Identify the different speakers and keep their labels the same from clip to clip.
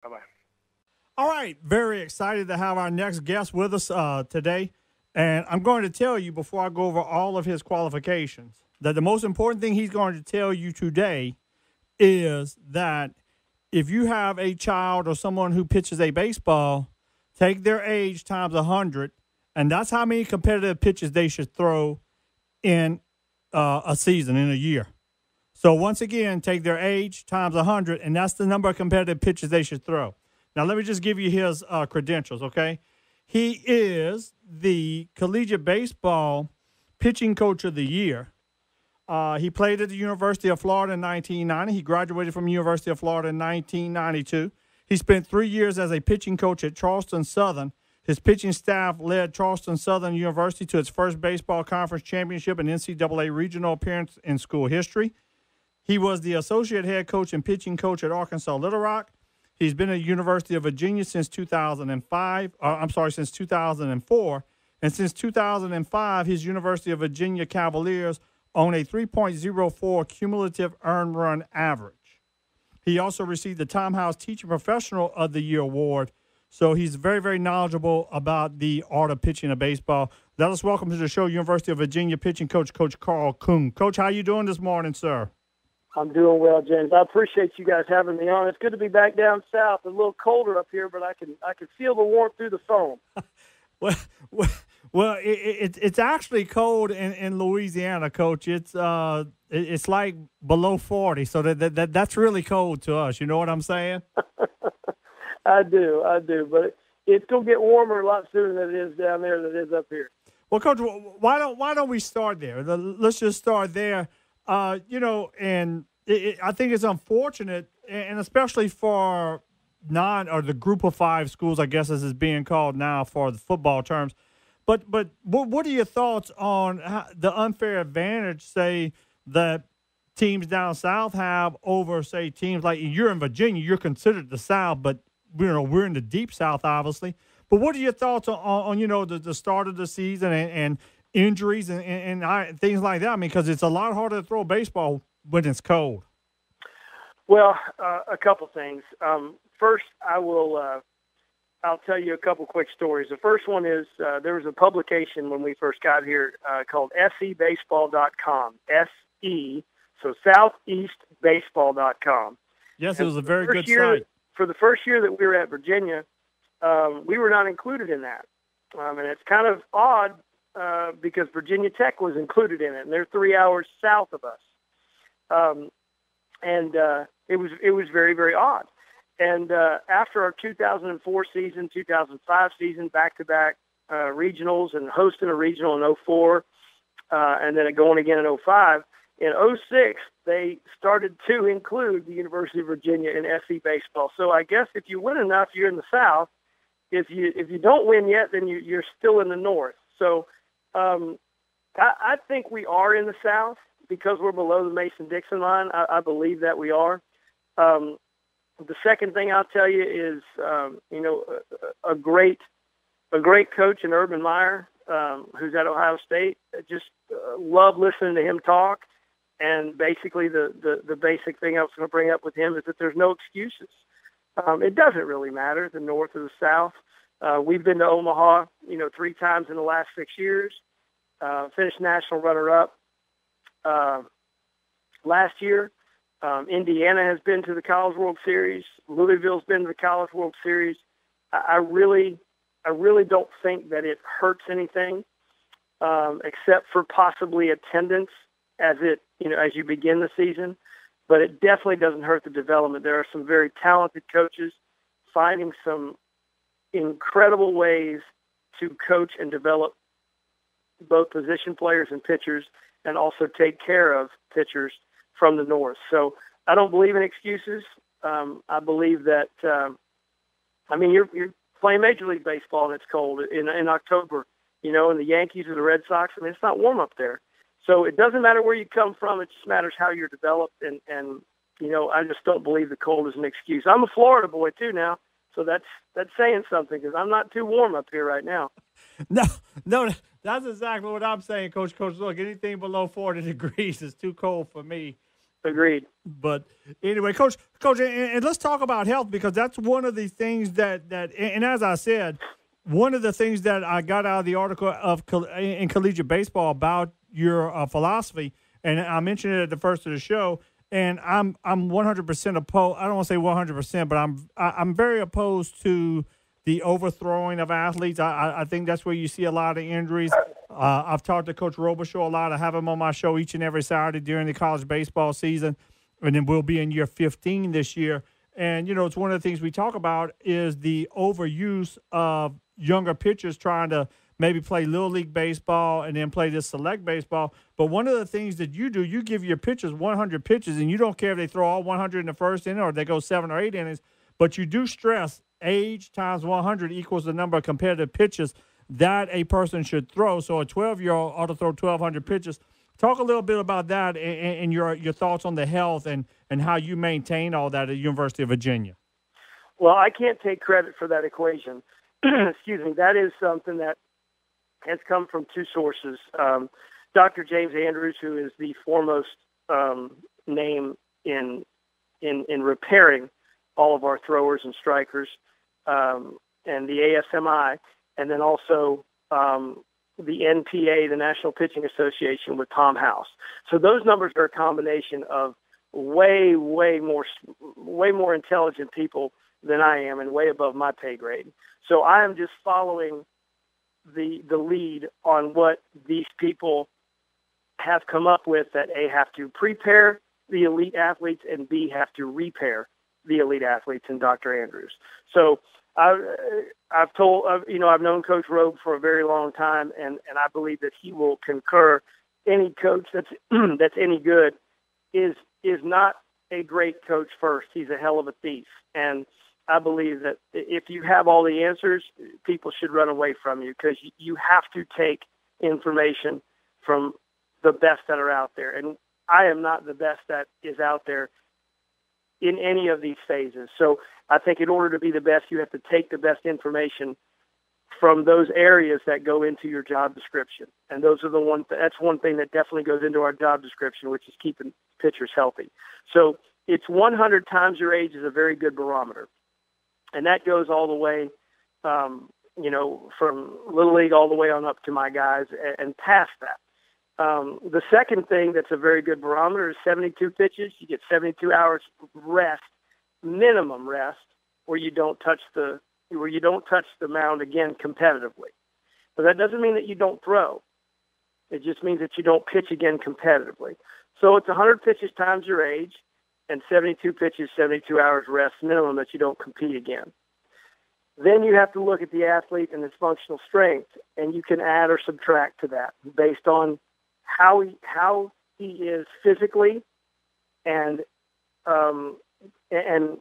Speaker 1: Bye-bye.
Speaker 2: All right, very excited to have our next guest with us today. And I'm going to tell you before I go over all of his qualifications that the most important thing he's going to tell you today is that if you have a child or someone who pitches a baseball, take their age times 100, and that's how many competitive pitches they should throw in a season, in a year. So once again, take their age times 100, and that's the number of competitive pitches they should throw. Now, let me just give you his credentials, okay? He is the Collegiate Baseball Pitching Coach of the Year. He played at the University of Florida in 1990. He graduated from the University of Florida in 1992. He spent 3 years as a pitching coach at Charleston Southern. His pitching staff led Charleston Southern University to its first baseball conference championship and NCAA regional appearance in school history. He was the associate head coach and pitching coach at Arkansas Little Rock. He's been at the University of Virginia since 2004. And since 2005, his University of Virginia Cavaliers own a 3.04 cumulative earned run average. He also received the Tom House Teaching Professional of the Year award. So he's very, very knowledgeable about the art of pitching a baseball. Let us welcome to the show University of Virginia pitching coach, Coach Karl Kuhn. Coach, how you doing this morning, sir?
Speaker 3: I'm doing well, James. I appreciate you guys having me on. It's good to be back down south. It's a little colder up here, but I can feel the warmth through the phone.
Speaker 2: well, it's actually cold in Louisiana, Coach. It's like below 40, so that's really cold to us. You know what I'm saying?
Speaker 3: I do, but it's gonna get warmer a lot sooner than it is down there than it is up here.
Speaker 2: Well, Coach, why don't we start there? Let's just start there. And I think it's unfortunate, and especially for the group of five schools, I guess as it's being called now for the football terms. But what are your thoughts on the unfair advantage, say, that teams down south have over, say, teams like you're in Virginia, you're considered the South, but we're in the deep South, obviously. But what are your thoughts on the start of the season and injuries and things like that? I mean, because it's a lot harder to throw baseball when it's cold.
Speaker 3: Well, a couple things. First, I'll tell you a couple quick stories. The first one is there was a publication when we first got here called SEBaseball.com. SE, so SoutheastBaseball.com.
Speaker 2: Yes, it was a very good site.
Speaker 3: For the first year that we were at Virginia, we were not included in that. And it's kind of odd because Virginia Tech was included in it, and they're 3 hours south of us. It was very, very odd. And after our 2004 season, 2005 season, back-to-back regionals and hosting a regional in 2004, and then going again in 2005, in 2006, they started to include the University of Virginia in SE baseball. So I guess if you win enough, you're in the South. If you don't win yet, then you're still in the North. So I think we are in the South because we're below the Mason-Dixon line. I believe that we are. The second thing I'll tell you is, a great coach in Urban Meyer, who's at Ohio State. Just love listening to him talk. And basically the basic thing I was going to bring up with him is that there's no excuses. It doesn't really matter, the North or the South. We've been to Omaha, 3 times in the last 6 years, finished national runner-up last year. Indiana has been to the College World Series. Louisville's been to the College World Series. I really don't think that it hurts anything, except for possibly attendance as you begin the season. But it definitely doesn't hurt the development. There are some very talented coaches finding some incredible ways to coach and develop both position players and pitchers, and also take care of pitchers from the North. So I don't believe in excuses. I believe that, you're playing Major League Baseball and it's cold in October, and the Yankees or the Red Sox. I mean, it's not warm up there. So it doesn't matter where you come from. It just matters how you're developed. And I just don't believe the cold is an excuse. I'm a Florida boy too now. So that's saying something because I'm not too warm up here right now.
Speaker 2: No, that's exactly what I'm saying, Coach. Look, anything below 40 degrees is too cold for me.
Speaker 3: Agreed.
Speaker 2: But anyway, Coach, and let's talk about health, because that's one of the things and as I said, one of the things that I got out of the article in Collegiate Baseball about your philosophy, and I mentioned it at the first of the show, and I'm 100% opposed. I don't want to say 100%, but I'm very opposed to the overthrowing of athletes. I think that's where you see a lot of injuries. I've talked to Coach Robichaux a lot. I have him on my show each and every Saturday during the college baseball season, and then we'll be in year 15 this year. And, it's one of the things we talk about is the overuse of younger pitchers trying to maybe play Little League baseball and then play this select baseball. But one of the things that you do, you give your pitchers 100 pitches, and you don't care if they throw all 100 in the first inning or they go 7 or 8 innings, but you do stress age times 100 equals the number of competitive pitches that a person should throw. So a 12-year-old ought to throw 1,200 pitches. Talk a little bit about that and your thoughts on the health and how you maintain all that at the University of Virginia.
Speaker 3: Well, I can't take credit for that equation. Excuse me. That is something that has come from two sources. Dr. James Andrews, who is the foremost name in repairing all of our throwers and strikers, and the ASMI, and then also the NPA, the National Pitching Association, with Tom House. So those numbers are a combination of way more intelligent people than I am, and way above my pay grade. So I am just following the lead on what these people have come up with, that A, have to prepare the elite athletes, and B, have to repair the elite athletes in Dr. Andrews. So I've known Coach Robe for a very long time, and I believe that he will concur. Any coach that's any good is not a great coach first. He's a hell of a thief. And I believe that if you have all the answers, people should run away from you, because you have to take information from the best that are out there. And I am not the best that is out there in any of these phases. So I think in order to be the best, you have to take the best information from those areas that go into your job description. And those are that's one thing that definitely goes into our job description, which is keeping pitchers healthy. So it's 100 times your age is a very good barometer. And that goes all the way, from Little League all the way on up to my guys and past that. The second thing that's a very good barometer is 72 pitches. You get 72 hours rest, minimum rest, where you don't touch the mound again competitively. But that doesn't mean that you don't throw. It just means that you don't pitch again competitively. So it's 100 pitches times your age, and 72 pitches, 72 hours rest minimum that you don't compete again. Then you have to look at the athlete and his functional strength, and you can add or subtract to that based on how he is physically and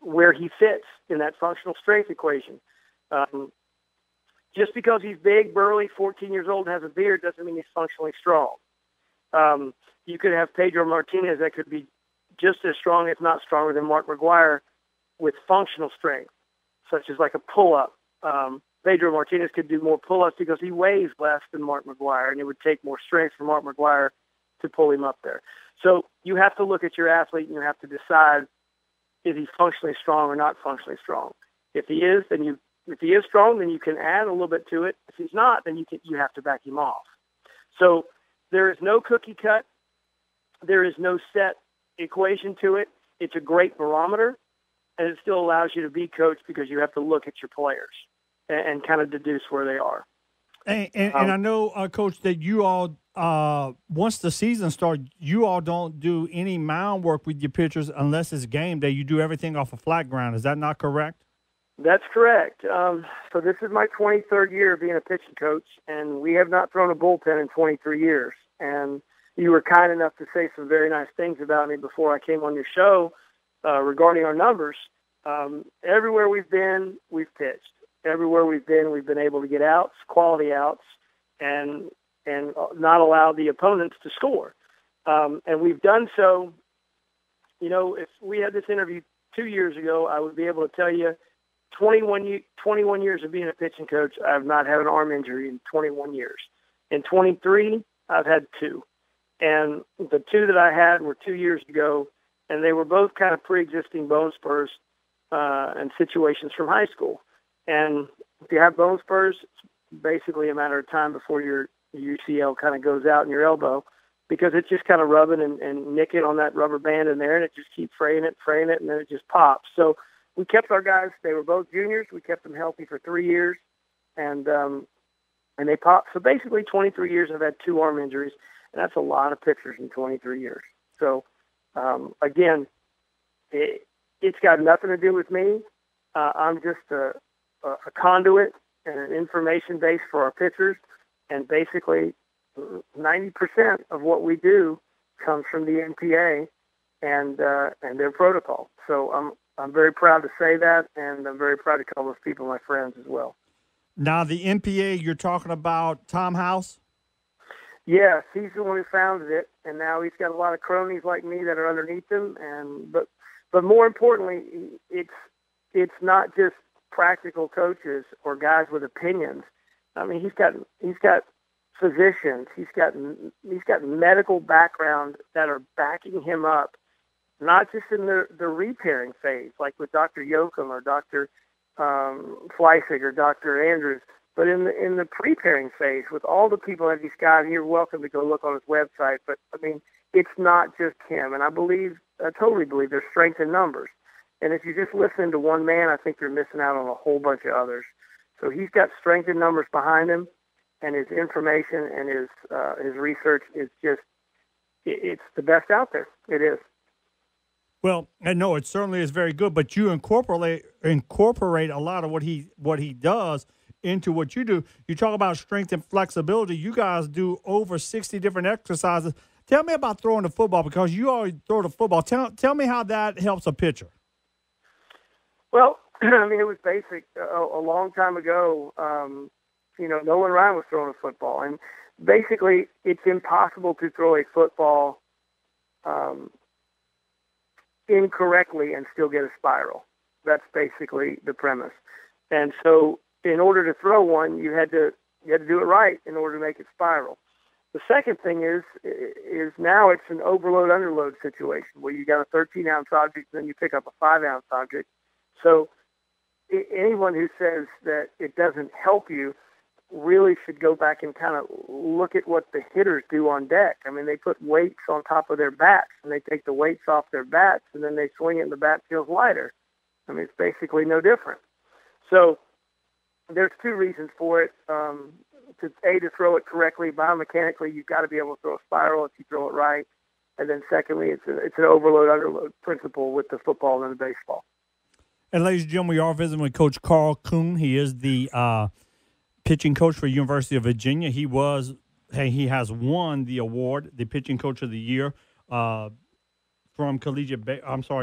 Speaker 3: where he fits in that functional strength equation. Just because he's big, burly, 14 years old, and has a beard doesn't mean he's functionally strong. You could have Pedro Martinez that could be just as strong, if not stronger, than Mark McGwire with functional strength, such as like a pull-up. Pedro Martinez could do more pull-ups because he weighs less than Mark McGwire, and it would take more strength for Mark McGwire to pull him up there. So you have to look at your athlete, and you have to decide, is he functionally strong or not functionally strong? If he is, if he is strong, then you can add a little bit to it. If he's not, then you have to back him off. So there is no cookie cut. There is no set equation to it. It's a great barometer, and it still allows you to be coached because you have to look at your players and kind of deduce where they are.
Speaker 2: And I know, Coach, that you all, once the season starts, you all don't do any mound work with your pitchers unless it's game day. You do everything off of flat ground. Is that not correct?
Speaker 3: That's correct. So this is my 23rd year of being a pitching coach, and we have not thrown a bullpen in 23 years. And you were kind enough to say some very nice things about me before I came on your show regarding our numbers. Everywhere we've been, we've pitched. Everywhere we've been able to get outs, quality outs, and not allow the opponents to score. And we've done so. If we had this interview 2 years ago, I would be able to tell you 21 years of being a pitching coach, I have not had an arm injury in 21 years. In 23, I've had 2. And the 2 that I had were 2 years ago, and they were both kind of pre-existing bone spurs and situations from high school. And if you have bone spurs, it's basically a matter of time before your UCL kind of goes out in your elbow, because it's just kind of rubbing and nicking on that rubber band in there, and it just keeps fraying it, and then it just pops. So we kept our guys. They were both juniors. We kept them healthy for 3 years, and they popped. So basically 23 years I've had 2 arm injuries, and that's a lot of pitchers in 23 years. So, again, it's got nothing to do with me. I'm just a conduit and an information base for our pitchers, and basically 90% of what we do comes from the NPA and their protocol. So I'm very proud to say that, and I'm very proud to call those people my friends as well.
Speaker 2: Now, the NPA, you're talking about Tom House?
Speaker 3: Yes, he's the one who founded it, and now he's got a lot of cronies like me that are underneath him. But more importantly, it's not just practical coaches or guys with opinions. I mean, he's got physicians, he's got medical background that are backing him up, not just in the repairing phase, like with Dr. Yoakum or Dr. Fleissig or Dr. Andrews, but in the preparing phase with all the people that he's got. And you're welcome to go look on his website. But I mean, it's not just him, and I totally believe there's strength in numbers. And if you just listen to one man, I think you're missing out on a whole bunch of others. So he's got strength in numbers behind him, and his information and his research is just, it's the best out there. It is.
Speaker 2: Well, and no, it certainly is very good, but you incorporate a lot of what he does into what you do. You talk about strength and flexibility. You guys do over 60 different exercises. Tell me about throwing the football, because you always throw the football. Tell me how that helps a pitcher.
Speaker 3: Well, I mean, it was basic. A long time ago, Nolan Ryan was throwing a football, and basically it's impossible to throw a football incorrectly and still get a spiral. That's basically the premise. And so in order to throw one, you had to do it right in order to make it spiral. The second thing is now it's an overload underload situation where you got a 13-ounce object, and then you pick up a 5-ounce object. So anyone who says that it doesn't help you really should go back and kind of look at what the hitters do on deck. I mean, they put weights on top of their bats, and they take the weights off their bats, and then they swing it, and the bat feels lighter. I mean, it's basically no different. So there's 2 reasons for it. To throw it correctly, biomechanically, you've got to be able to throw a spiral if you throw it right. And then secondly, it's an overload-underload principle with the football and the baseball.
Speaker 2: And ladies and gentlemen, we are visiting with Coach Karl Kuhn. He is the pitching coach for University of Virginia. He has won the award, the pitching coach of the year, from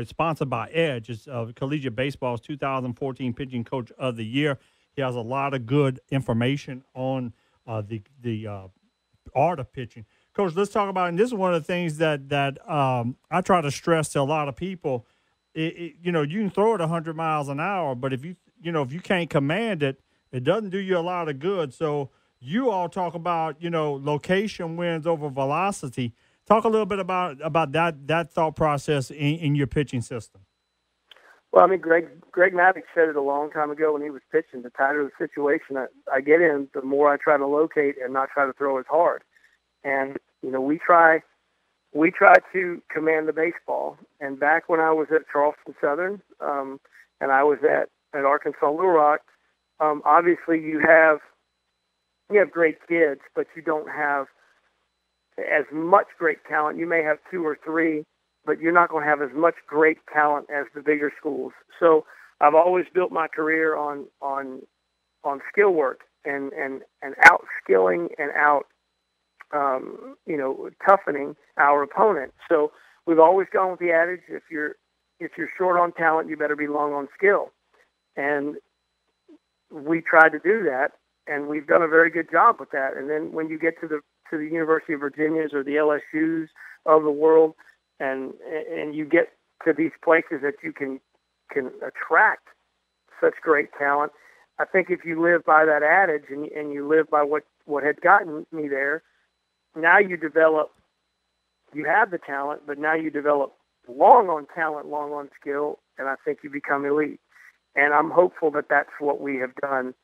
Speaker 2: sponsored by Edge. It's Collegiate Baseball's 2014 pitching coach of the year. He has a lot of good information on the art of pitching. Coach, let's talk about, and this is one of the things that I try to stress to a lot of people. You can throw it 100 miles an hour, but if you can't command it, it doesn't do you a lot of good. So you all talk about, location wins over velocity. Talk a little bit about that thought process in your pitching system.
Speaker 3: Well, I mean, Greg Maddux said it a long time ago when he was pitching. The tighter the situation I get in, the more I try to locate and not try to throw as hard. And we try to command the baseball. And back when I was at Charleston Southern, and I was at Arkansas Little Rock, obviously you have great kids, but you don't have as much great talent. You may have 2 or 3, but you're not going to have as much great talent as the bigger schools. So I've always built my career on skill work and out skilling and out toughening our opponent. So we've always gone with the adage: if you're short on talent, you better be long on skill. And we tried to do that, and we've done a very good job with that. And then when you get to the University of Virginias or the LSUs of the world, and you get to these places that you can attract such great talent, I think if you live by that adage and you live by what had gotten me there, now you have the talent, but now you develop long on talent, long on skill, and I think you become elite. And I'm hopeful that that's what we have done,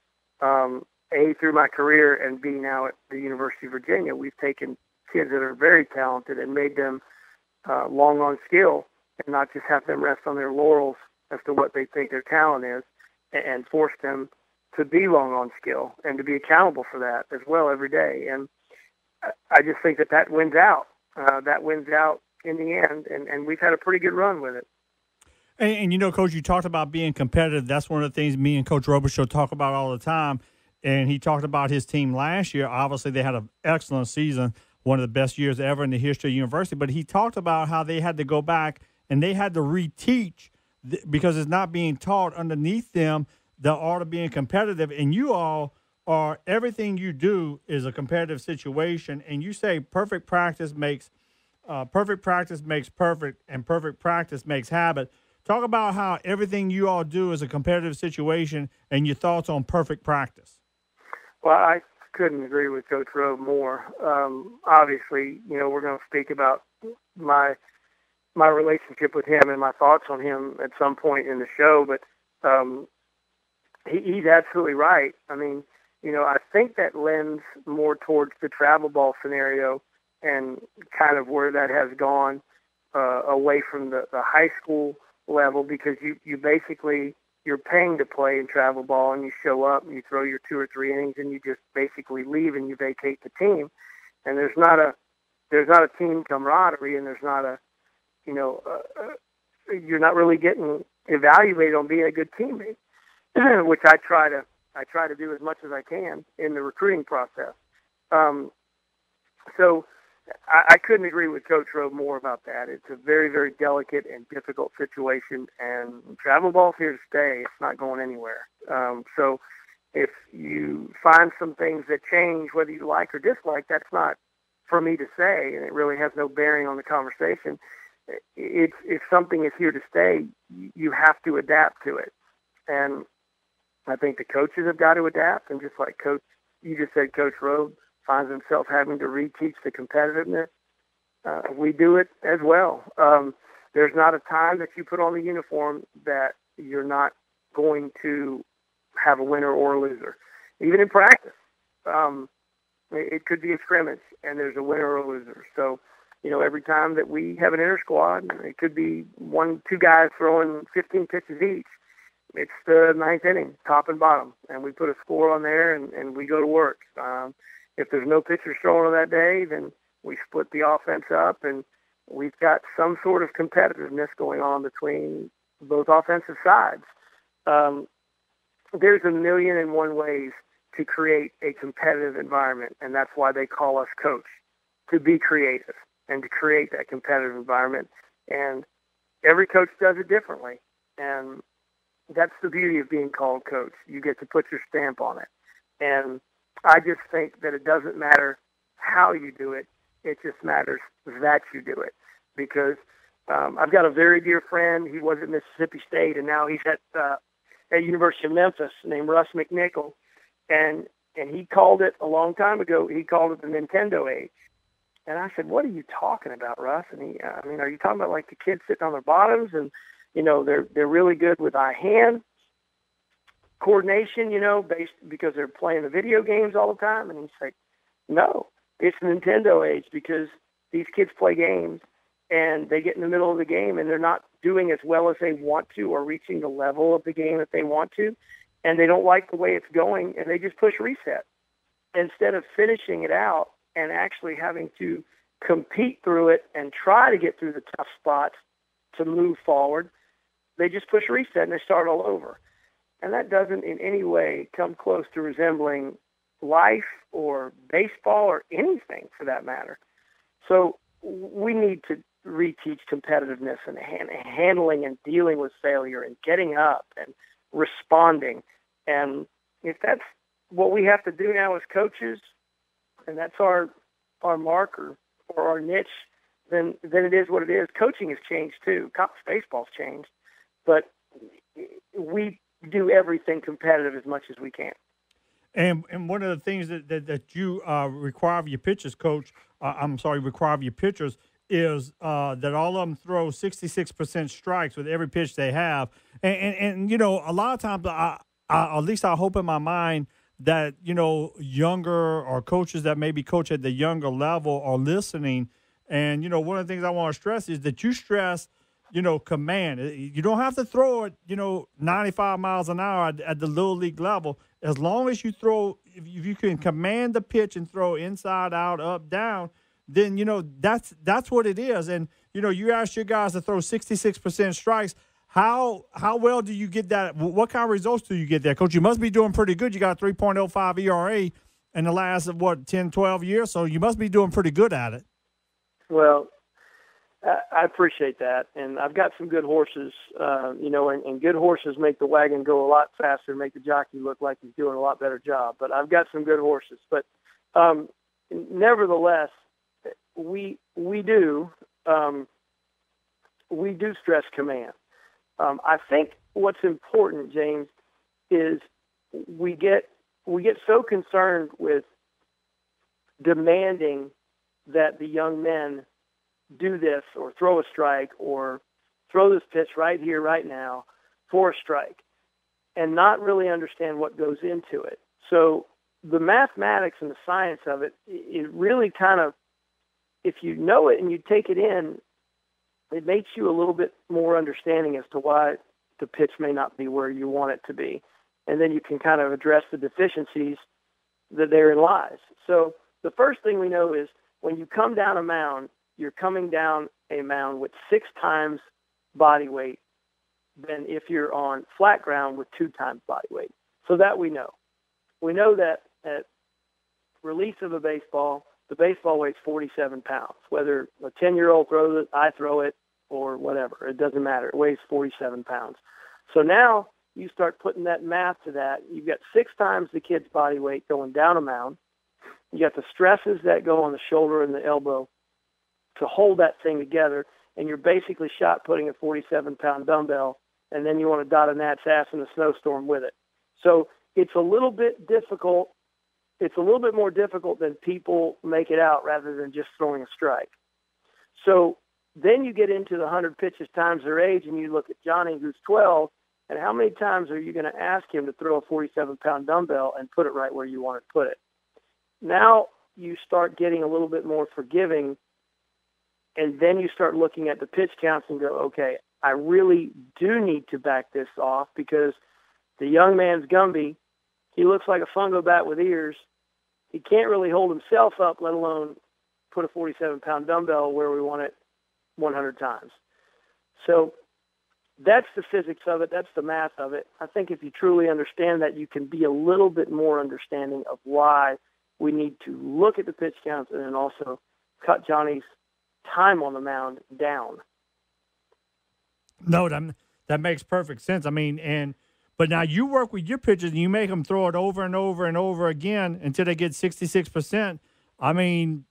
Speaker 3: A, through my career, and B, now at the University of Virginia. We've taken kids that are very talented and made them long on skill, and not just have them rest on their laurels as to what they think their talent is, and force them to be long on skill and to be accountable for that as well every day. And I just think that wins out. That wins out in the end, and we've had a pretty good run with it.
Speaker 2: And, you know, Coach, you talked about being competitive. That's one of the things me and Coach Robichaux talk about all the time. And he talked about his team last year. Obviously, they had an excellent season, one of the best years ever in the history of the university. But he talked about how they had to go back and they had to reteach because it's not being taught underneath them the art of being competitive. And you all are, everything you do is a competitive situation. And you say perfect practice makes perfect, and perfect practice makes habit. Talk about how everything you all do is a competitive situation and your thoughts on perfect practice.
Speaker 3: Well, I couldn't agree with Coach Robe more. Obviously, you know, we're going to speak about my relationship with him and my thoughts on him at some point in the show, but he's absolutely right. I mean, you know, I think that lends more towards the travel ball scenario and kind of where that has gone away from the high school level, because you basically, you're paying to play in travel ball, and you show up and you throw your 2 or 3 innings and you just basically leave and you vacate the team. And there's not a team camaraderie, and there's not a, you know, you're not really getting evaluated on being a good teammate, which I try to do as much as I can in the recruiting process. So I couldn't agree with Coach Robe more about that. It's a very, very delicate and difficult situation, and travel ball's here to stay. It's not going anywhere. So if you find some things that change, whether you like or dislike, that's not for me to say, and it really has no bearing on the conversation. If something is here to stay, you have to adapt to it. And I think the coaches have got to adapt, and just like you just said, Coach Robe finds himself having to reteach the competitiveness. We do it as well. There's not a time that you put on the uniform that you're not going to have a winner or a loser. Even in practice, it could be a scrimmage, and there's a winner or a loser. So, you know, every time that we have an inter squad, it could be 1-2 guys throwing 15 pitches each. It's the 9th inning, top and bottom, and we put a score on there, and we go to work. If there's no pitchers throwing on that day, then we split the offense up, and we've got some sort of competitiveness going on between both offensive sides. There's 1,000,001 ways to create a competitive environment, and that's why they call us coach, to be creative and to create that competitive environment. And every coach does it differently, and that's the beauty of being called coach. You get to put your stamp on it. And I just think that it doesn't matter how you do it. It just matters that you do it. Because I've got a very dear friend. He was at Mississippi State, and now he's at University of Memphis, named Russ McNichol. And he called it a long time ago. He called it the Nintendo age. And I said, "What are you talking about, Russ?" And he, are you talking about like the kids sitting on their bottoms and, you know, they're really good with eye-hand coordination, you know, because they're playing the video games all the time? And he's like, "No, it's the Nintendo age, because these kids play games and they get in the middle of the game and they're not doing as well as they want to or reaching the level of the game that they want to, and they don't like the way it's going, and they just push reset instead of finishing it out and actually having to compete through it and try to get through the tough spots to move forward. They just push reset and they start all over." And that doesn't in any way come close to resembling life or baseball or anything for that matter. So we need to reteach competitiveness and handling and dealing with failure and getting up and responding. And if that's what we have to do now as coaches, and that's our marker or our niche, then it is what it is. Coaching has changed too. College baseball's changed. But we do everything competitive as much as we can.
Speaker 2: And one of the things that you require of your pitchers, Coach, require of your pitchers is that all of them throw 66% strikes with every pitch they have. And you know, a lot of times, at least I hope in my mind that, you know, younger or coaches that maybe coach at the younger level are listening. And, you know, one of the things I want to stress is that you stress, you know, command. You don't have to throw it, you know, 95 miles an hour at the little league level. As long as you throw, if you can command the pitch and throw inside, out, up, down, then, you know, that's what it is. And, you know, you asked your guys to throw 66% strikes. How well do you get that? What kind of results do you get there, Coach? You must be doing pretty good. You got a 3.05 ERA in the last, 10, 12 years, so you must be doing pretty good at it.
Speaker 3: Well, I appreciate that, and I've got some good horses, you know, and good horses make the wagon go a lot faster, make the jockey look like he's doing a lot better job. But I've got some good horses. But nevertheless, we do stress command. I think what's important, James, is we get so concerned with demanding that the young men do this or throw a strike or throw this pitch right here, right now for a strike, and not really understand what goes into it. So the mathematics and the science of it really kind of, if you know it and you take it in, it makes you a little bit more understanding as to why the pitch may not be where you want it to be. And then you can kind of address the deficiencies that therein lies. So the first thing we know is when you come down a mound, you're coming down a mound with 6 times body weight than if you're on flat ground with 2 times body weight. So that we know. We know that at release of a baseball, the baseball weighs 47 pounds. Whether a 10-year-old throws it, I throw it, or whatever. It doesn't matter. It weighs 47 pounds. So now you start putting that math to that. You've got 6 times the kid's body weight going down a mound. You got the stresses that go on the shoulder and the elbow to hold that thing together, and you're basically shot putting a 47-pound dumbbell, and then you want to dot a gnat's ass in a snowstorm with it. So it's a little bit difficult. It's a little bit more difficult than people make it out rather than just throwing a strike. So then you get into the 100 pitches times their age, and you look at Johnny, who's 12, and how many times are you going to ask him to throw a 47-pound dumbbell and put it right where you want to put it? Now you start getting a little bit more forgiving, and then you start looking at the pitch counts and go, okay, I really do need to back this off because the young man's Gumby, he looks like a fungo bat with ears. He can't really hold himself up, let alone put a 47-pound dumbbell where we want it 100 times. So that's the physics of it. That's the math of it. I think if you truly understand that, you can be a little bit more understanding of why we need to look at the pitch counts and then also cut Johnny's time on the mound down.
Speaker 2: No, that makes perfect sense. I mean, but now you work with your pitchers and you make them throw it over and over and over again until they get 66%. I mean,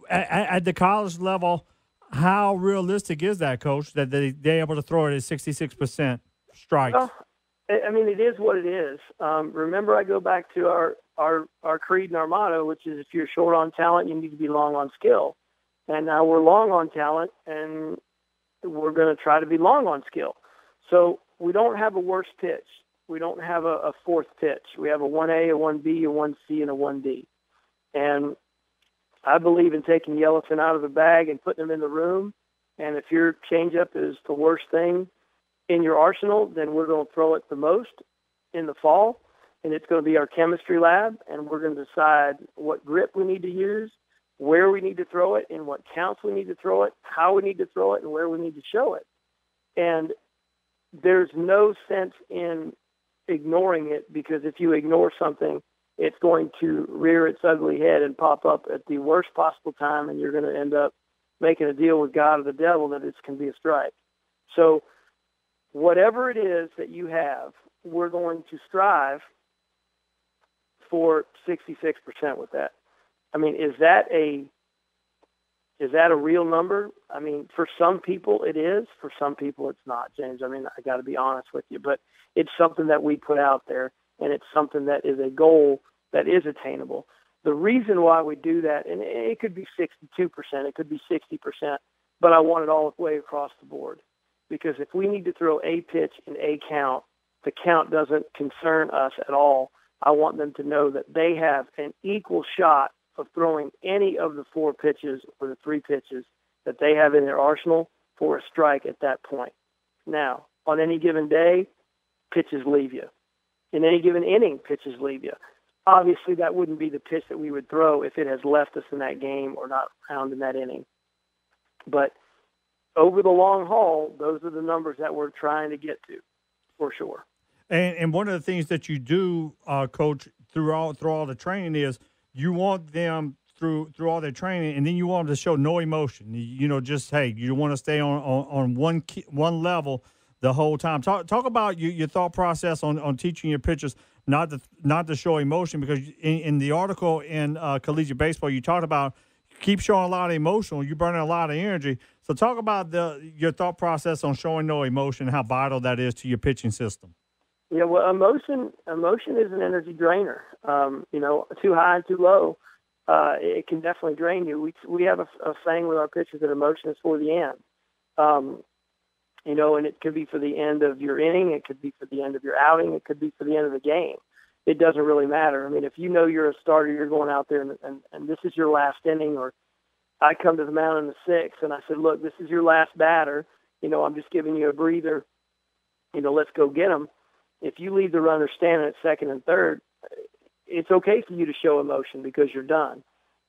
Speaker 2: at the college level, how realistic is that, Coach, that they're able to throw it at 66% strikes?
Speaker 3: Well, I mean, it is what it is. Remember, I go back to our creed and our motto, which is if you're short on talent, you need to be long on skill. And now we're long on talent, and we're going to try to be long on skill. So we don't have a worse pitch. We don't have a fourth pitch. We have a 1A, a 1B, a 1C, and a 1D. And I believe in taking the elephant out of the bag and putting them in the room. And if your changeup is the worst thing in your arsenal, then we're going to throw it the most in the fall. And it's going to be our chemistry lab, and we're going to decide what grip we need to use, where we need to throw it, in what counts we need to throw it, how we need to throw it, and where we need to show it. And there's no sense in ignoring it, because if you ignore something, it's going to rear its ugly head and pop up at the worst possible time, and you're going to end up making a deal with God or the devil that it can be a strike. So whatever it is that you have, we're going to strive for 66% with that. I mean, is that a real number? I mean, for some people it is. For some people it's not, James. I mean, I got to be honest with you. But it's something that we put out there, and it's something that is a goal that is attainable. The reason why we do that, and it could be 62%, it could be 60%, but I want it all the way across the board. Because if we need to throw a pitch in a count, the count doesn't concern us at all. I want them to know that they have an equal shot of throwing any of the 4 pitches or the 3 pitches that they have in their arsenal for a strike at that point. Now, on any given day, pitches leave you. In any given inning, pitches leave you. Obviously, that wouldn't be the pitch that we would throw if it has left us in that game or not found in that inning. But over the long haul, those are the numbers that we're trying to get to, for sure.
Speaker 2: And one of the things that you do, Coach, through all the training is you want them through all their training, and then you want them to show no emotion. You know, just, hey, you want to stay on one level the whole time. Talk about your thought process on teaching your pitchers not to show emotion, because in the article in Collegiate Baseball you talked about keep showing a lot of emotion, you're burning a lot of energy. So talk about your thought process on showing no emotion, how vital that is to your pitching system.
Speaker 3: Yeah, well, emotion is an energy drainer. You know, too high and too low, it can definitely drain you. We have a saying with our pitchers that emotion is for the end. You know, and it could be for the end of your inning, it could be for the end of your outing, it could be for the end of the game. It doesn't really matter. I mean, if you know you're a starter, you're going out there and this is your last inning, or I come to the mound in the 6th and I said, look, this is your last batter. You know, I'm just giving you a breather. You know, let's go get them. If you leave the runner standing at 2nd and 3rd, it's okay for you to show emotion because you're done.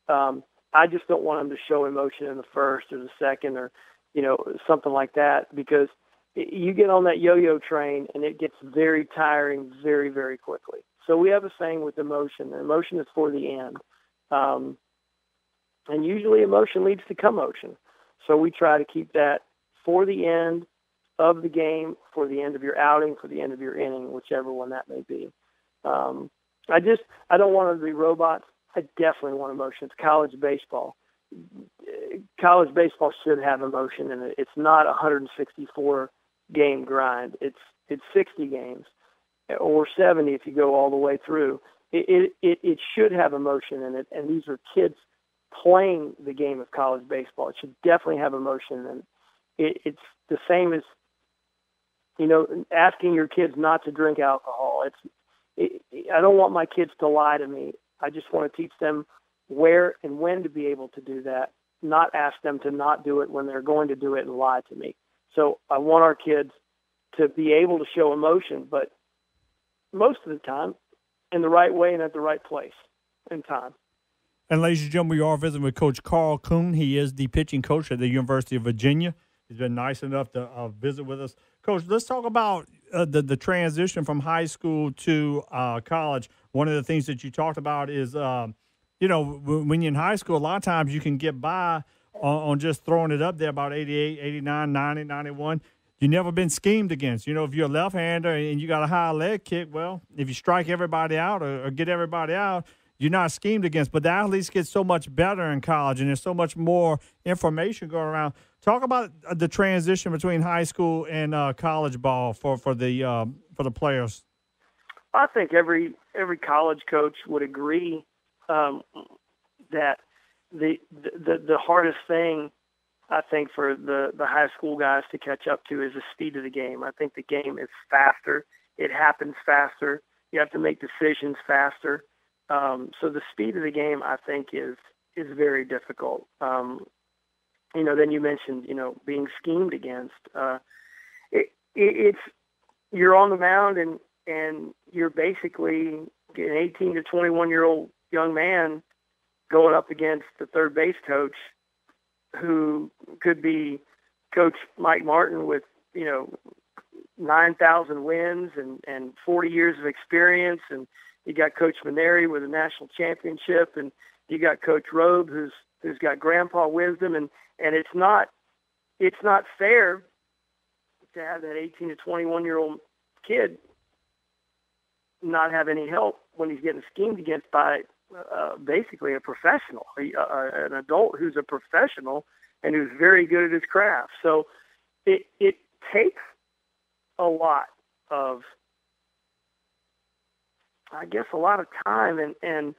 Speaker 3: I just don't want them to show emotion in the 1st or the 2nd or, you know, something like that, because you get on that yo-yo train and it gets very tiring very, very quickly. So we have a saying with emotion. Emotion is for the end. And usually emotion leads to commotion. So we try to keep that for the end of the game, for the end of your outing, for the end of your inning, whichever one that may be. I don't want them to be robots. I definitely want emotion. It's college baseball. College baseball should have emotion in it. It's not a 164 game grind. It's 60 games or 70 if you go all the way through. It should have emotion in it, and these are kids playing the game of college baseball. It should definitely have emotion, and it's the same as, you know, asking your kids not to drink alcohol. I don't want my kids to lie to me. I just want to teach them where and when to be able to do that, not ask them to not do it when they're going to do it and lie to me. So I want our kids to be able to show emotion, but most of the time in the right way and at the right place and time.
Speaker 2: And ladies and gentlemen, we are visiting with Coach Karl Kuhn. He is the pitching coach at the University of Virginia. He's been nice enough to visit with us. Coach, let's talk about the transition from high school to college. One of the things that you talked about is, you know, when you're in high school, a lot of times you can get by on just throwing it up there about 88, 89, 90, 91. You've never been schemed against. You know, if you're a left-hander and you got a high leg kick, well, if you strike everybody out or get everybody out, you're not schemed against. But the athletes get so much better in college, and there's so much more information going around. Talk about the transition between high school and college ball for the players.
Speaker 3: I think every college coach would agree that the hardest thing, I think, for the high school guys to catch up to is the speed of the game. I think the game is faster. It happens faster. You have to make decisions faster. So the speed of the game, I think, is very difficult. You know, then you mentioned, you know, being schemed against. It's you're on the mound and you're basically an 18 to 21-year-old young man going up against the third base coach, who could be Coach Mike Martin with, you know, 9,000 wins and 40 years of experience, and you got Coach Maneri with a national championship, and you got Coach Robe who's got grandpa wisdom, and it's not fair to have that 18 to 21-year-old kid not have any help when he's getting schemed against by basically a professional, an adult who's a professional and who's very good at his craft. So it takes a lot of, I guess, a lot of time and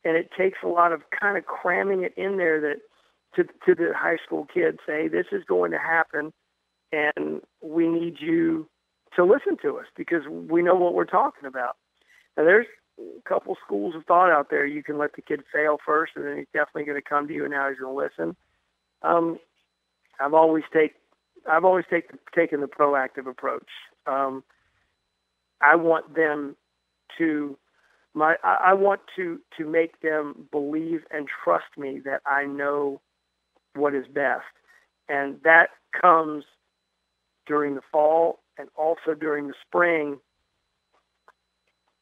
Speaker 3: And it takes a lot of kind of cramming it in there that to the high school kids, say, this is going to happen, and we need you to listen to us because we know what we're talking about. Now, there's a couple schools of thought out there. You can let the kid fail first, and then he's definitely going to come to you, and now he's going to listen. I've always taken the proactive approach. I want them to I want to make them believe and trust me that I know what is best, and that comes during the fall and also during the spring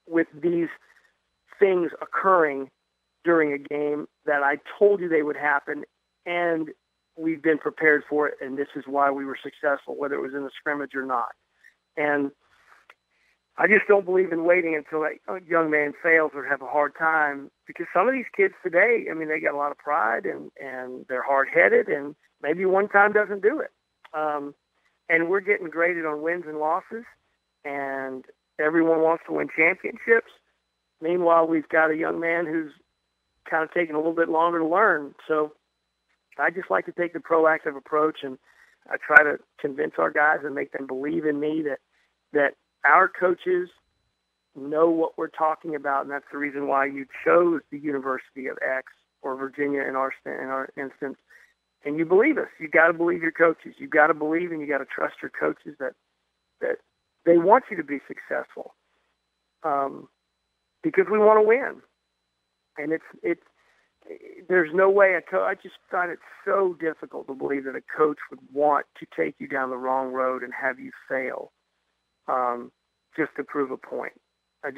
Speaker 3: with these things occurring during a game that I told you they would happen, and we've been prepared for it, and this is why we were successful, whether it was in the scrimmage or not. And I just don't believe in waiting until a young man fails or have a hard time, because some of these kids today, I mean, they got a lot of pride and they're hard-headed, and maybe one time doesn't do it. And we're getting graded on wins and losses, and everyone wants to win championships. Meanwhile, we've got a young man who's kind of taking a little bit longer to learn. So I just like to take the proactive approach, and I try to convince our guys and make them believe in me that our coaches know what we're talking about, and that's the reason why you chose the University of X or Virginia in our instance. And you believe us. You got to believe your coaches. You got to believe, and you got to trust your coaches that they want you to be successful, because we want to win. And there's no way I just find it so difficult to believe that a coach would want to take you down the wrong road and have you fail, just to prove a point. I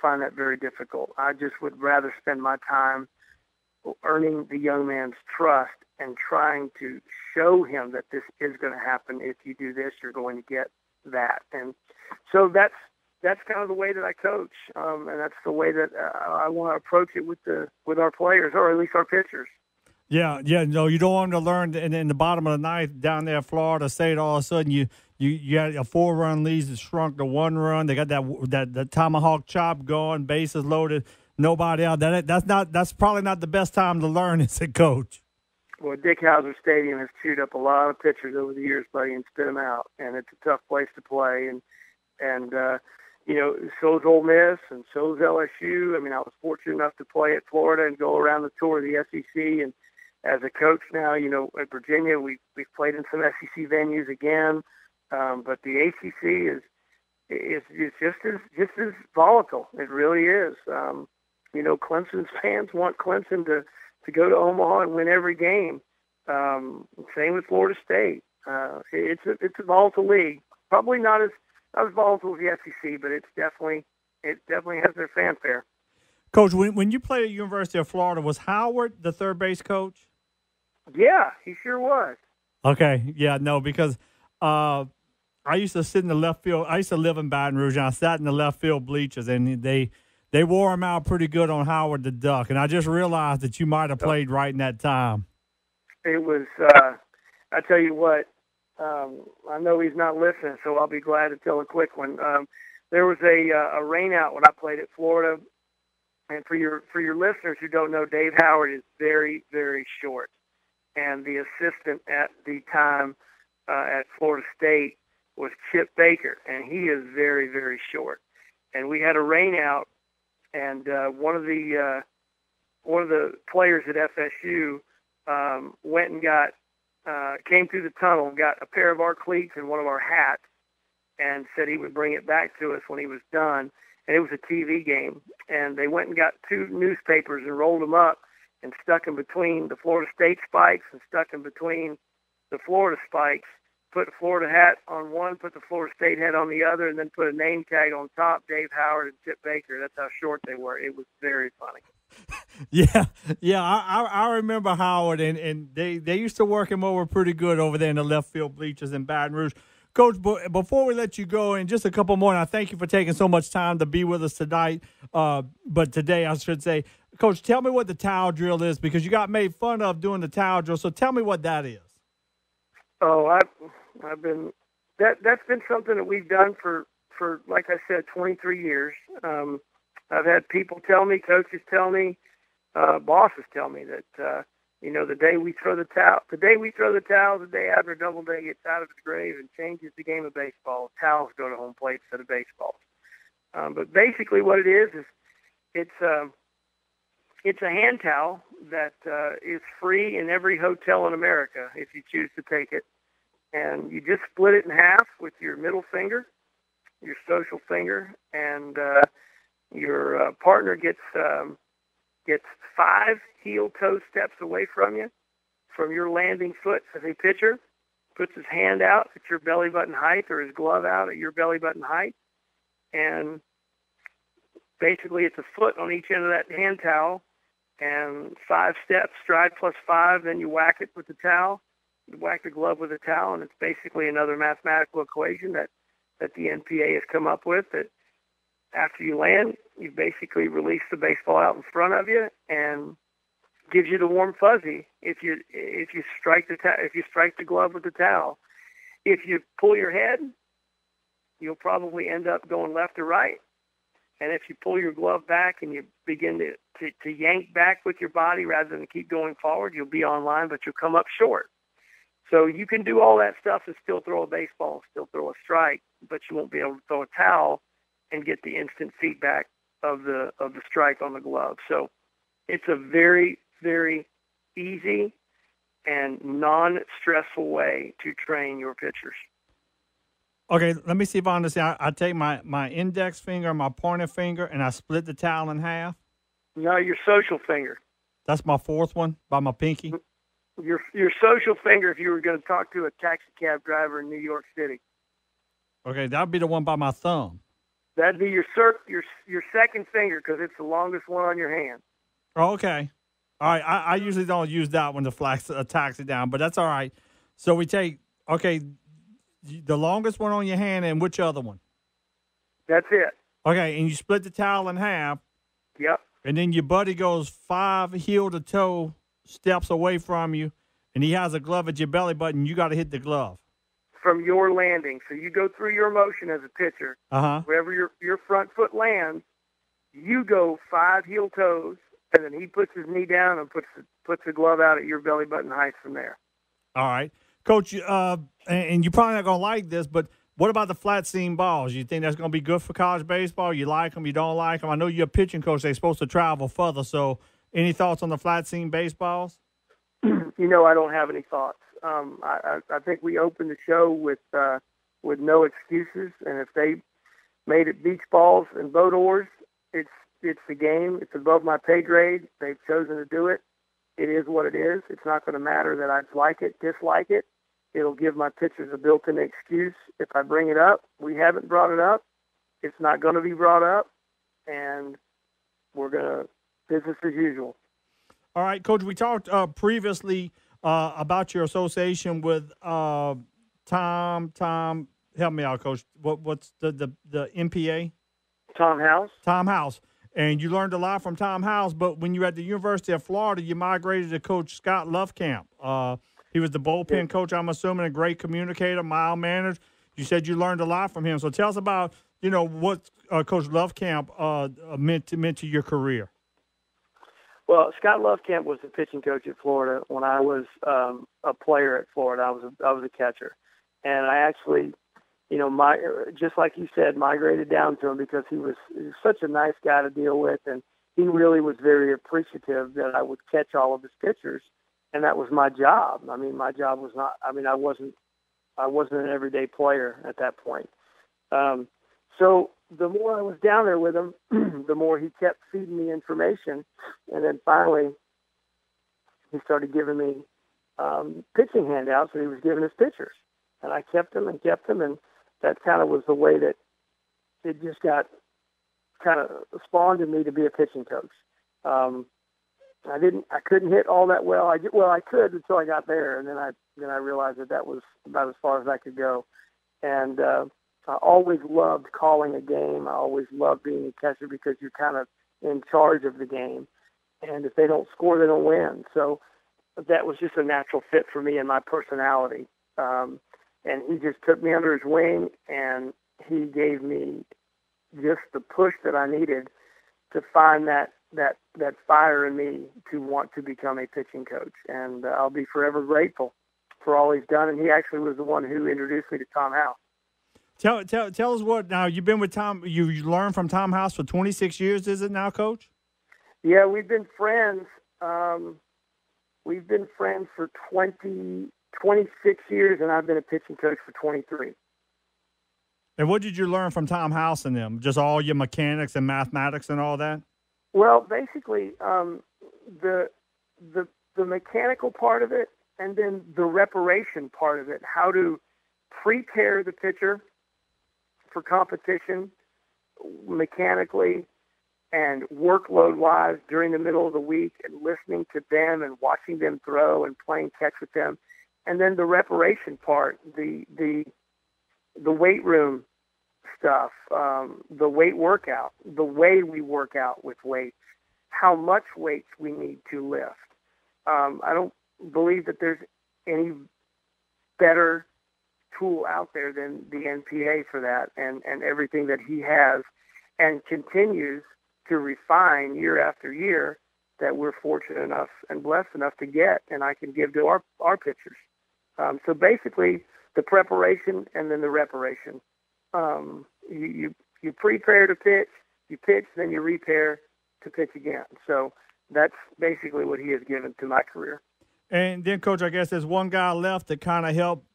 Speaker 3: find that very difficult. I just would rather spend my time earning the young man's trust and trying to show him that this is going to happen. If you do this, you're going to get that. And so that's kind of the way that I coach, and that's the way that I want to approach it with our players, or at least our pitchers. Yeah.
Speaker 2: No, you don't want them to learn in the bottom of the ninth down there in Florida. Say it all of a sudden you got a 4-run lead that shrunk to 1 run. They got that tomahawk chop going, bases loaded, nobody out. That's probably not the best time to learn as a coach.
Speaker 3: Well, Dick Howser Stadium has chewed up a lot of pitchers over the years, buddy, and spit them out. And it's a tough place to play. And so is Ole Miss, and so is LSU. I mean, I was fortunate enough to play at Florida and go around the tour of the SEC. And as a coach now, at Virginia, we've played in some SEC venues again. But the ACC is just as volatile. It really is. Clemson's fans want Clemson to go to Omaha and win every game. Same with Florida State. It's a volatile league. Probably not as volatile as the SEC, but it definitely has their fanfare.
Speaker 2: Coach, when you played at the University of Florida, was Howard the third base coach?
Speaker 3: Yeah, he sure was.
Speaker 2: Okay, yeah, no, because I used to sit in the left field. I used to live in Baton Rouge, and I sat in the left field bleachers, and they wore him out pretty good on Howard the Duck, and I just realized that you might have played right in that time.
Speaker 3: It was, I tell you what, I know he's not listening, so I'll be glad to tell a quick one. There was a rainout when I played at Florida, and for your listeners who don't know, Dave Howard is very, very short, and the assistant at the time at Florida State was Chip Baker, and he is very, very short. And we had a rainout, and one of the players at FSU went and came through the tunnel and got a pair of our cleats and one of our hats, and said he would bring it back to us when he was done. And it was a TV game, and they went and got 2 newspapers and rolled them up and stuck them between the Florida State spikes and stuck them between the Florida spikes. Put the Florida hat on one, put the Florida State hat on the other, and then put a name tag on top, Dave Howard and Chip Baker. That's how short they were. It was very funny.
Speaker 2: Yeah. I remember Howard, and they used to work him over pretty good over there in the left field bleachers in Baton Rouge. Coach, before we let you go, and just a couple more, and I thank you for taking so much time to be with us tonight. But today, I should say, Coach, tell me what the towel drill is, because you got made fun of doing the towel drill. So tell me what that is.
Speaker 3: Oh, I've been that's been something that we've done for like I said, 23 years. I've had people tell me, coaches tell me, bosses tell me that, the day we throw the towel, the day after Doubleday gets out of his grave and changes the game of baseball, towels go to home plate instead of baseballs. But basically what it is it's a hand towel that is free in every hotel in America if you choose to take it. And you just split it in half with your middle finger, your social finger, and your partner gets 5 heel-toe steps away from you, from your landing foot as a pitcher, puts his hand out at your belly button height or his glove out at your belly button height, and basically it's a foot on each end of that hand towel, and 5 steps, stride plus 5, then you whack it with the towel, you whack the glove with the towel, and it's basically another mathematical equation that the NPA has come up with, that after you land, you basically release the baseball out in front of you and gives you the warm fuzzy if you strike the glove with the towel. If you pull your head, you'll probably end up going left or right. And if you pull your glove back and you begin to yank back with your body rather than keep going forward, you'll be on line, but you'll come up short. So you can do all that stuff and still throw a baseball, still throw a strike, but you won't be able to throw a towel and get the instant feedback of the strike on the glove. So it's a very, very easy and non-stressful way to train your pitchers.
Speaker 2: Okay, let me see if I understand. I take my index finger and my pointer finger, and I split the towel in half?
Speaker 3: No, your social finger.
Speaker 2: That's my 4th one, by my pinky?
Speaker 3: Your social finger if you were going to talk to a taxi cab driver in New York City.
Speaker 2: Okay, that would be the one by my thumb.
Speaker 3: That'd be your second finger because it's the longest one on your hand.
Speaker 2: Oh, okay. All right, I usually don't use that one to flex a taxi down, but that's all right. So we take, the longest one on your hand and which other one?
Speaker 3: That's it.
Speaker 2: Okay, and you split the towel in half.
Speaker 3: Yep.
Speaker 2: And then your buddy goes 5 heel-to-toe steps away from you, and he has a glove at your belly button. You got to hit the glove.
Speaker 3: From your landing. So you go through your motion as a pitcher. Wherever your front foot lands, you go 5 heel toes, and then he puts his knee down and puts the glove out at your belly button height from there.
Speaker 2: All right. Coach, and you're probably not going to like this, but what about the flat seam balls? You think that's going to be good for college baseball? You like them? You don't like them? I know you're a pitching coach. They're supposed to travel further. So any thoughts on the flat seam baseballs?
Speaker 3: I don't have any thoughts. I think we opened the show with no excuses, and if they made it beach balls and boat oars, it's the game. It's above my pay grade. They've chosen to do it. It is what it is. It's not going to matter that I like it, dislike it. It'll give my pitchers a built-in excuse if I bring it up. We haven't brought it up. It's not going to be brought up, and we're going to business as usual.
Speaker 2: All right, Coach, we talked previously about your association with Tom, help me out, Coach. What's the MPA?
Speaker 3: Tom House.
Speaker 2: Tom House. And you learned a lot from Tom House, but when you were at the University of Florida, you migrated to Coach Scott Lovecamp. He was the bullpen coach, I'm assuming, a great communicator, mild-mannered. You said you learned a lot from him. So tell us about, what Coach Lovecamp meant to your career.
Speaker 3: Well, Scott Lovecamp was the pitching coach at Florida when I was a player at Florida. I was a catcher, and I actually, just like you said, migrated down to him because he was such a nice guy to deal with, and he really was very appreciative that I would catch all of his pitchers, and that was my job. I mean, my job was not. I mean, I wasn't an everyday player at that point. So the more I was down there with him, the more he kept feeding me information. And then finally, he started giving me pitching handouts that he was giving his pitchers. And I kept them, and that kind of was the way that it just got kind of spawned in me to be a pitching coach. I couldn't hit all that well. I could until I got there, and then I realized that was about as far as I could go. And I always loved calling a game. I always loved being a catcher because you're kind of in charge of the game. And if they don't score, they don't win. So that was just a natural fit for me and my personality. And he just took me under his wing, and he gave me just the push that I needed find that fire in me to want to become a pitching coach. And I'll be forever grateful for all he's done. And he actually was the one who introduced me to Tom House.
Speaker 2: Tell us what now. You've been with Tom. You learned from Tom House for 26 years. Is it now, Coach?
Speaker 3: Yeah, we've been friends. We've been friends for 26 years, and I've been a pitching coach for 23.
Speaker 2: And what did you learn from Tom House and them? Just all your mechanics and mathematics and all that?
Speaker 3: Well, basically, the mechanical part of it, and then the reparation part of it, how to prepare the pitcher for competition mechanically and workload-wise during the middle of the week, and listening to them and watching them throw and playing catch with them. And then the reparation part, the weight room stuff, the weight workout, the way we work out with weights, how much weights we need to lift. I don't believe that there's any better tool out there than the NPA for that, and everything that he has and continues to refine year after year that we're fortunate enough and blessed enough to get, and I can give to our pitchers. So basically, the preparation and then the reparation. You prepare to pitch, you pitch, then you repair to pitch again. So that's basically what he has given to my career.
Speaker 2: And then, Coach, I guess there's one guy left that kind of helped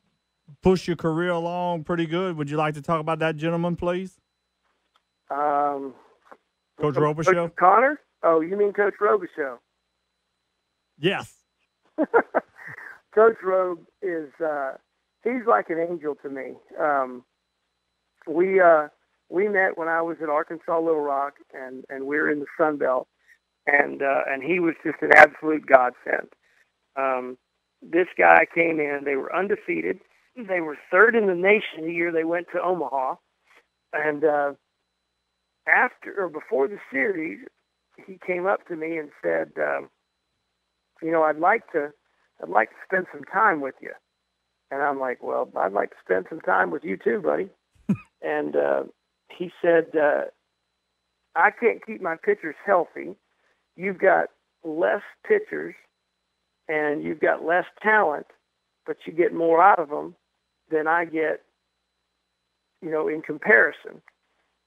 Speaker 2: push your career along pretty good. Would you like to talk about that gentleman, please? Coach Robichaux?
Speaker 3: Coach Connor? Oh, you mean Coach Robichaux?
Speaker 2: Yes.
Speaker 3: Coach Robe is he's like an angel to me. We met when I was at Arkansas Little Rock, and we were in the Sun Belt, and he was just an absolute godsend. This guy came in. They were undefeated. They were third in the nation the year they went to Omaha, and before the series, he came up to me and said, I'd like to spend some time with you. And I'm like, well, I'd like to spend some time with you too, buddy. And he said, I can't keep my pitchers healthy. You've got less pitchers and you've got less talent, but you get more out of them than I get, in comparison.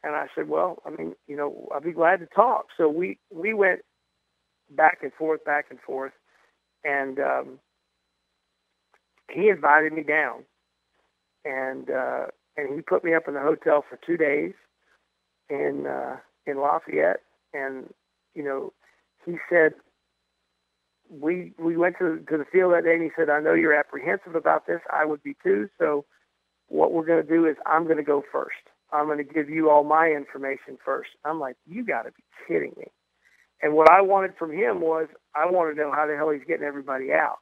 Speaker 3: And I said, well, I'd be glad to talk. So we went back and forth, and he invited me down, and he put me up in the hotel for 2 days in Lafayette, and he said we went to the field that day, and he said, I know you're apprehensive about this. I would be too. So what we're going to do is I'm going to go first. I'm going to give you all my information first. I'm like, you got to be kidding me. And what I wanted from him was, I want to know how the hell he's getting everybody out,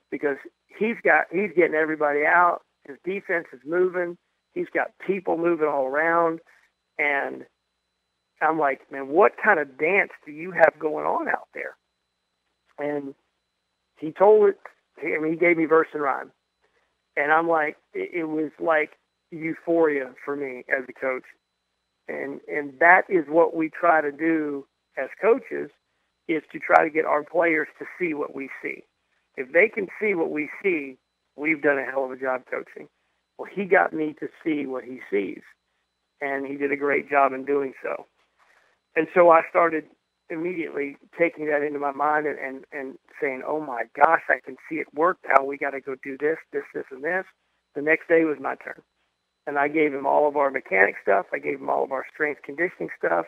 Speaker 3: because he's getting everybody out. His defense is moving. He's got people moving all around. And I'm like, man, what kind of dance do you have going on out there? And he told it, he gave me verse and rhyme. And I'm like, it was like euphoria for me as a coach. And that is what we try to do as coaches, is to try to get our players to see what we see. If they can see what we see, we've done a hell of a job coaching. Well, he got me to see what he sees, and he did a great job in doing so. And so I started immediately taking that into my mind and saying, oh my gosh, I can see it work now. We got to go do this, and this. The next day was my turn. And I gave him all of our mechanic stuff. I gave him all of our strength conditioning stuff,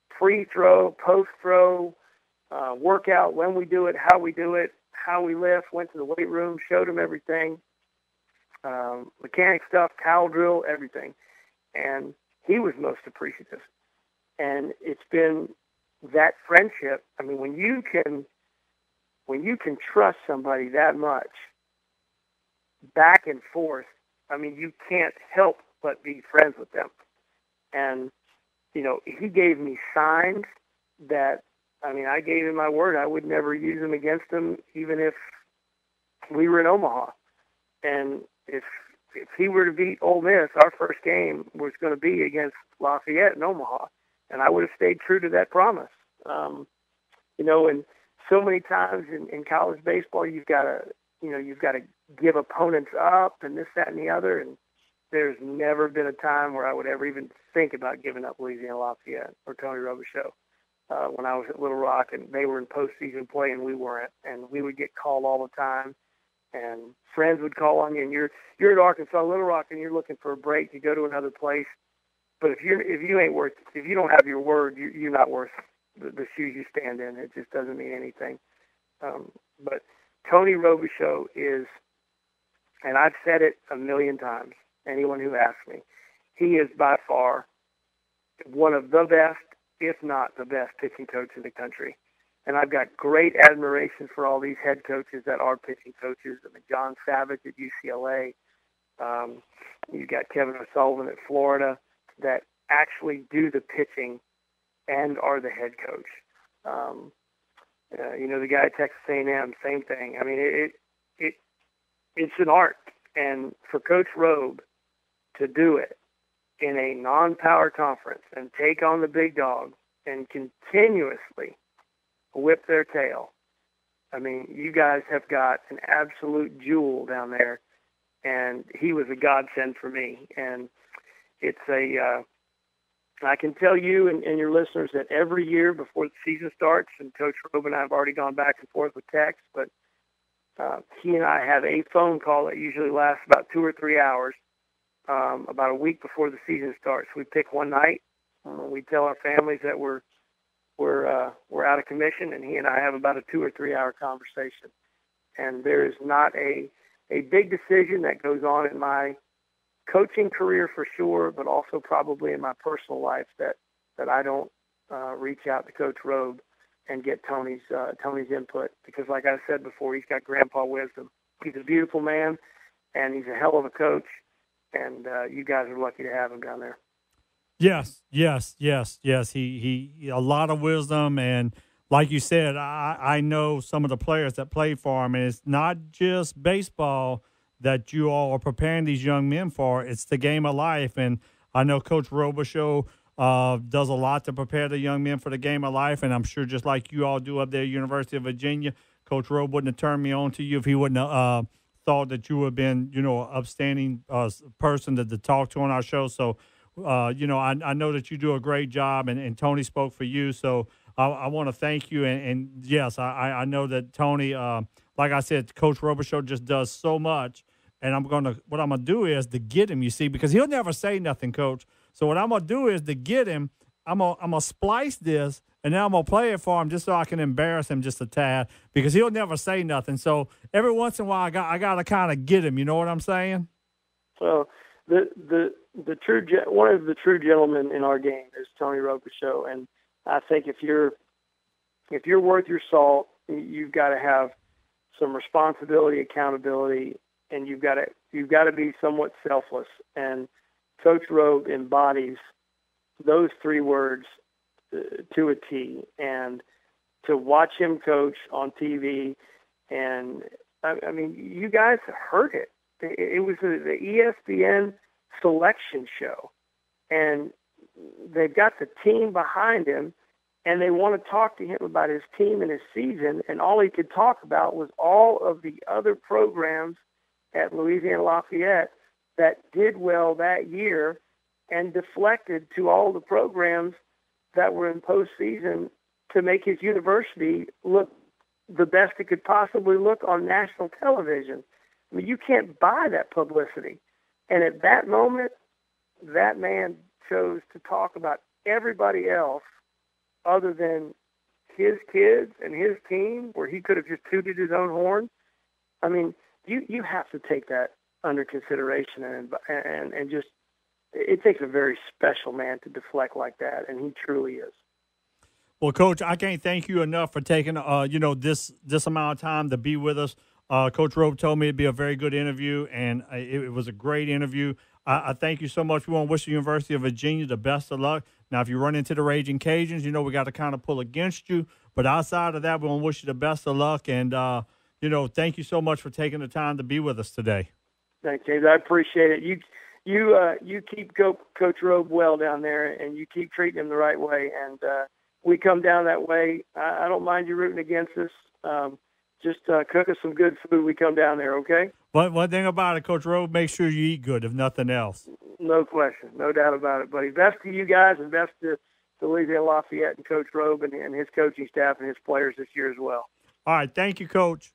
Speaker 3: pre-throw, post-throw, workout, when we do it, how we lift, went to the weight room, showed him everything, mechanic stuff, cowl drill, everything. And he was most appreciative. And it's been that friendship. I mean, when you can trust somebody that much back and forth, I mean, you can't help but be friends with them. And, he gave me signs that, I gave him my word I would never use them against him, even if we were in Omaha. And if he were to beat Ole Miss, our first game was going to be against Lafayette in Omaha, and I would have stayed true to that promise. And so many times in college baseball, you've got to give opponents up and this, that, and the other. And there's never been a time where I would ever even think about giving up Louisiana Lafayette or Tony Robichaux. When I was at Little Rock and they were in postseason play and we weren't, and we would get called all the time, and friends would call on you, and you're at Arkansas Little Rock and you're looking for a break to go to another place. But if you don't have your word, you're not worth the shoes you stand in. It just doesn't mean anything. But Tony Robichaux is, and I've said it a million times, anyone who asks me, he is by far one of the best, if not the best, pitching coach in the country. And I've got great admiration for all these head coaches that are pitching coaches. I mean, John Savage at UCLA. You've got Kevin O'Sullivan at Florida that actually do the pitching and are the head coach. The guy at Texas A&M, same thing. I mean, it's an art. And for Coach Robe to do it in a non-power conference and take on the big dog and continuously whip their tail, I mean, you guys have got an absolute jewel down there, and he was a godsend for me. And it's I can tell you and your listeners that every year before the season starts, and Coach Robe and I have already gone back and forth with text, but he and I have a phone call that usually lasts about 2 or 3 hours, about a week before the season starts. We pick one night. We tell our families that we're out of commission, and he and I have about a 2 or 3 hour conversation. And there is not a big decision that goes on in my coaching career for sure, but also probably in my personal life that I don't reach out to Coach Robe and get Tony's input, because like I said before, he's got grandpa wisdom. He's a beautiful man, and he's a hell of a coach, and you guys are lucky to have him down there.
Speaker 2: Yes. He a lot of wisdom, and like you said, I know some of the players that play for him, and it's not just baseball that you all are preparing these young men for. It's the game of life, and I know Coach Robichaux does a lot to prepare the young men for the game of life, and I'm sure just like you all do up there at University of Virginia, Coach Robe wouldn't have turned me on to you if he wouldn't have thought that you would have been, an upstanding person to talk to on our show. So, I know that you do a great job, and Tony spoke for you, so I want to thank you. And yes, I know that Tony, like I said, Coach Robichaux just does so much, and what I'm gonna do is to get him, you see, because he'll never say nothing, Coach. So what I'm gonna do is to get him, I'm gonna splice this, and then I'm gonna play it for him just so I can embarrass him just a tad, because he'll never say nothing. So every once in a while, I gotta kind of get him. You know what I'm saying?
Speaker 3: Well, one of the true gentlemen in our game is Tony Robichaux, and I think if you're worth your salt, you've got to have some responsibility, accountability, and you've got to be somewhat selfless. And Coach Robe embodies those three words to a T. And to watch him coach on TV, and I mean, you guys heard it. It was the ESPN selection show, and they've got the team behind him, and they want to talk to him about his team and his season, and all he could talk about was all of the other programs at Louisiana Lafayette that did well that year, and deflected to all the programs that were in postseason to make his university look the best it could possibly look on national television. I mean, you can't buy that publicity. And at that moment, that man chose to talk about everybody else other than his kids and his team, where he could have just tooted his own horn. I mean, you have to take that under consideration, and just, it takes a very special man to deflect like that, and he truly is.
Speaker 2: Well, Coach, I can't thank you enough for taking this amount of time to be with us. Coach Robe told me it'd be a very good interview, and it was a great interview. I thank you so much. We want to wish the University of Virginia the best of luck. Now, if you run into the Ragin Cajuns, we got to kind of pull against you. But outside of that, we want to wish you the best of luck. And, thank you so much for taking the time to be with us today.
Speaker 3: Thanks, James. I appreciate it. You keep Coach Robe well down there, and you keep treating him the right way. And we come down that way. I don't mind you rooting against us. Just cook us some good food. We come down there, okay?
Speaker 2: One thing about it, Coach Robe, make sure you eat good, if nothing else.
Speaker 3: No question. No doubt about it, buddy. Best to you guys and best to Louisiana Lafayette and Coach Robe and his coaching staff and his players this year as well.
Speaker 2: All right. Thank you, Coach.